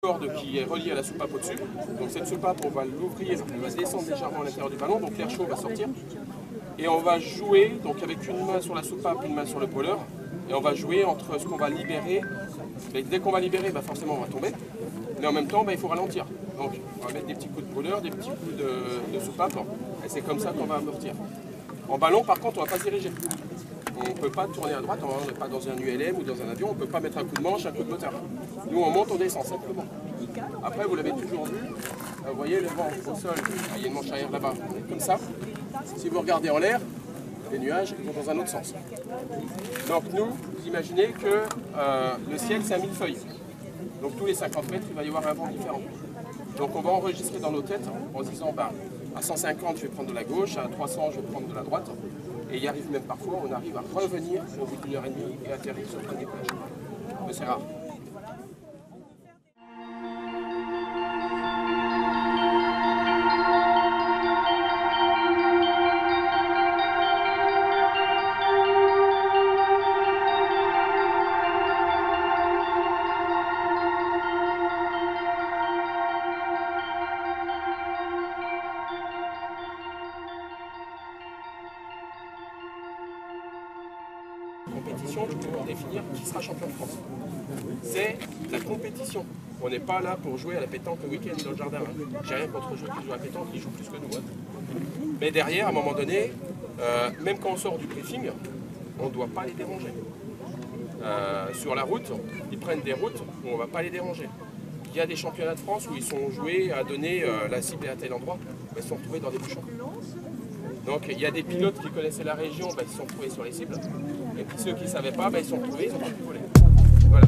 corde qui est reliée à la soupape au-dessus. Donc cette soupape, on va l'ouvrir, elle va descendre légèrement à l'intérieur du ballon, donc l'air chaud va sortir. Et on va jouer donc avec une main sur la soupape, une main sur le pôleur. Et on va jouer entre ce qu'on va libérer. Et dès qu'on va libérer, forcément on va tomber. Mais en même temps, il faut ralentir. Donc on va mettre des petits coups de pôleur, des petits coups de soupape. Et c'est comme ça qu'on va amortir. En ballon, par contre, on ne va pas se diriger. On ne peut pas tourner à droite, on n'est pas dans un ULM ou dans un avion, on ne peut pas mettre un coup de manche, un coup de moteur. Nous on monte, on descend simplement. Après vous l'avez toujours vu, vous voyez le vent au sol, il y a une manche arrière là-bas, on est comme ça. Si vous regardez en l'air, les nuages vont dans un autre sens. Donc nous, vous imaginez que le ciel c'est un millefeuille. Donc tous les 50 mètres, il va y avoir un vent différent. Donc on va enregistrer dans nos têtes en se disant à 150 je vais prendre de la gauche, à 300 je vais prendre de la droite. Et il arrive même parfois, on arrive à revenir au bout d'1 heure et demie et atterrir sur un décollage. Mais c'est rare. Compétition, je peux définir qui sera champion de France. C'est la compétition. On n'est pas là pour jouer à la pétanque le week-end dans le jardin. J'ai rien contre ceux qui jouent à la pétanque, ils jouent plus que nous. Mais derrière, à un moment donné, même quand on sort du briefing, on ne doit pas les déranger. Sur la route, ils prennent des routes où on ne va pas les déranger. Il y a des championnats de France où ils sont joués à donner la cible à tel endroit, ils se sont retrouvés dans des bouchons. Donc il y a des pilotes qui connaissaient la région, ils se sont retrouvés sur les cibles. Et puis ceux qui ne savaient pas, ils se sont retrouvés, ils ont pu voler. Voilà.